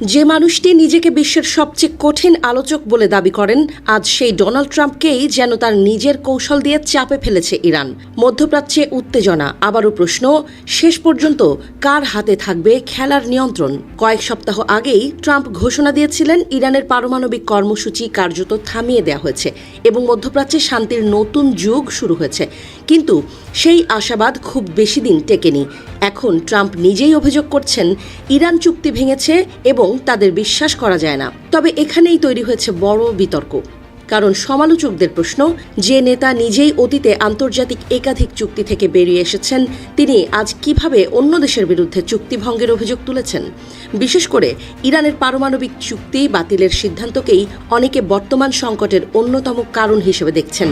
যে মানুষটি নিজেকে বিশ্বের সবচেয়ে কঠিন আলোচক বলে দাবি করেন, আজ সেই ডোনাল্ড ট্রাম্পকেই যেন তার নিজের কৌশল দিয়ে চাপে ফেলেছে ইরান। মধ্যপ্রাচ্যে উত্তেজনা, আবারও প্রশ্ন, শেষ পর্যন্ত কার হাতে থাকবে খেলার নিয়ন্ত্রণ? কয়েক সপ্তাহ আগেই ট্রাম্প ঘোষণা দিয়েছিলেন ইরানের পারমাণবিক কর্মসূচি কার্যত থামিয়ে দেওয়া হয়েছে এবং মধ্যপ্রাচ্যে শান্তির নতুন যুগ শুরু হয়েছে। কিন্তু সেই আশাবাদ খুব বেশি দিন টেকেনি। এখন ট্রাম্প নিজেই অভিযোগ করছেন ইরান চুক্তি ভেঙেছে এবং তাদের বিশ্বাস করা যায় না। তবে এখানেই তৈরি হয়েছে বড় বিতর্ক, কারণ সমালোচকদের প্রশ্ন, যে নেতা নিজেই অতীতে আন্তর্জাতিক একাধিক চুক্তি থেকে বেরিয়ে এসেছেন, তিনি আজ কিভাবে অন্য দেশের বিরুদ্ধে চুক্তি ভঙ্গের অভিযোগ তুলেছেন? বিশেষ করে ইরানের পারমাণবিক চুক্তি বাতিলের সিদ্ধান্তকেই অনেকে বর্তমান সংকটের অন্যতম কারণ হিসেবে দেখছেন।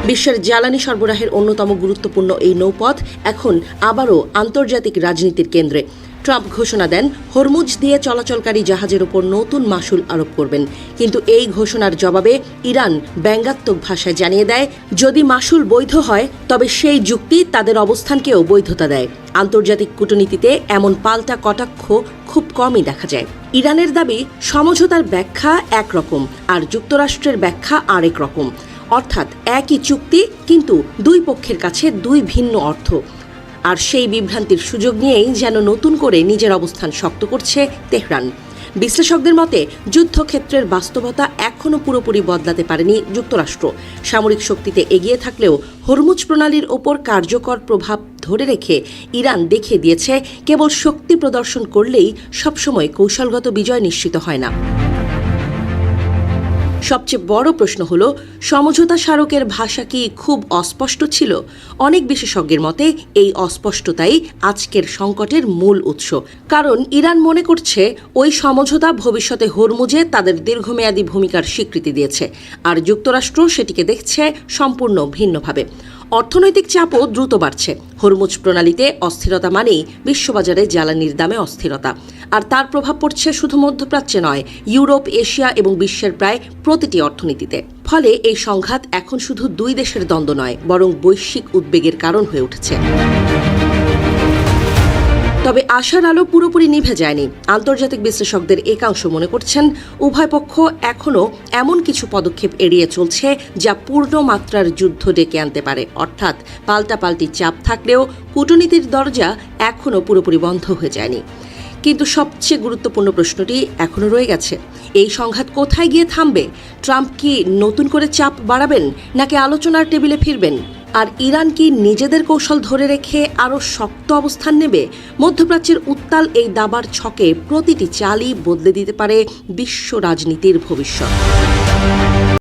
বিশ্বের জ্বালানি সরবরাহের অন্যতম গুরুত্বপূর্ণ এই নৌপথ এখন আবারও আন্তর্জাতিক রাজনীতির কেন্দ্রে। ট্রাম্প ঘোষণা দেন হরমুজ দিয়ে চলাচলকারী জাহাজের ওপর নতুন মাশুল আরোপ করবেন, কিন্তু এই ঘোষণার জবাবে ইরান ব্যঙ্গাত্মক ভাষায় জানিয়ে দেয়, যদি মাশুল বৈধ হয় তবে সেই যুক্তি তাদের অবস্থানকেও বৈধতা দেয়। আন্তর্জাতিক কূটনীতিতে এমন পাল্টা কটাক্ষ খুব কমই দেখা যায়। ইরানের দাবি সমঝোতার ব্যাখ্যা একরকম আর যুক্তরাষ্ট্রের ব্যাখ্যা আরেক রকম, অর্থাৎ একই চুক্তি কিন্তু দুই পক্ষের কাছে দুই ভিন্ন অর্থ। আর সেই বিভ্রান্তির সুযোগ নিয়েই যেন নতুন করে নিজের অবস্থান শক্ত করছে তেহরান। বিশ্লেষকদের মতে যুদ্ধক্ষেত্রের বাস্তবতা এখনও পুরোপুরি বদলাতে পারেনি যুক্তরাষ্ট্র। সামরিক শক্তিতে এগিয়ে থাকলেও হরমুজ প্রণালীর ওপর কার্যকর প্রভাব ধরে রেখে ইরান দেখিয়ে দিয়েছে, কেবল শক্তি প্রদর্শন করলেই সবসময় কৌশলগত বিজয় নিশ্চিত হয় না। সবচেয়ে বড় প্রশ্ন হল, সমঝোতা স্মারকের ভাষা কি খুব অস্পষ্ট ছিল? অনেক বিশেষজ্ঞের মতে এই অস্পষ্টতাই আজকের সংকটের মূল উৎস। কারণ ইরান মনে করছে ওই সমঝোতা ভবিষ্যতে হরমুজে তাদের দীর্ঘমেয়াদী ভূমিকার স্বীকৃতি দিয়েছে, আর যুক্তরাষ্ট্র সেটিকে দেখছে সম্পূর্ণ ভিন্নভাবে। অর্থনৈতিক চাপও দ্রুত বাড়ছে। হরমুজ প্রণালীতে অস্থিরতা মানেই বিশ্ববাজারে জ্বালানির দামে অস্থিরতা, আর তার প্রভাব পড়ছে শুধু মধ্যপ্রাচ্যে নয়, ইউরোপ, এশিয়া এবং বিশ্বের প্রায় প্রতিটি অর্থনীতিতে। ফলে এই সংঘাত এখন শুধু দুই দেশের দ্বন্দ্ব নয়, বরং বৈশ্বিক উদ্বেগের কারণ হয়ে উঠেছে। তবে আশার আলো পুরোপুরি নিভে যায়নি। আন্তর্জাতিক বিশ্লেষকদের একাংশ মনে করছেন উভয় পক্ষ এখনও এমন কিছু পদক্ষেপ এড়িয়ে চলছে যা পূর্ণ মাত্রার যুদ্ধ ডেকে আনতে পারে। অর্থাৎ পাল্টাপাল্টি চাপ থাকলেও কূটনীতির দরজা এখনও পুরোপুরি বন্ধ হয়ে যায়নি। কিন্তু সবচেয়ে গুরুত্বপূর্ণ প্রশ্নটি এখনও রয়ে গেছে, এই সংঘাত কোথায় গিয়ে থামবে? ট্রাম্প কি নতুন করে চাপ বাড়াবেন, নাকি আলোচনার টেবিলে ফিরবেন? আর ইরান কি নিজেদের কৌশল ধরে রেখে আরও শক্ত অবস্থান নেবে? মধ্যপ্রাচ্যের উত্তাল এই দাবার ছকে প্রতিটি চালই বদলে দিতে পারে বিশ্ব রাজনীতির ভবিষ্যৎ।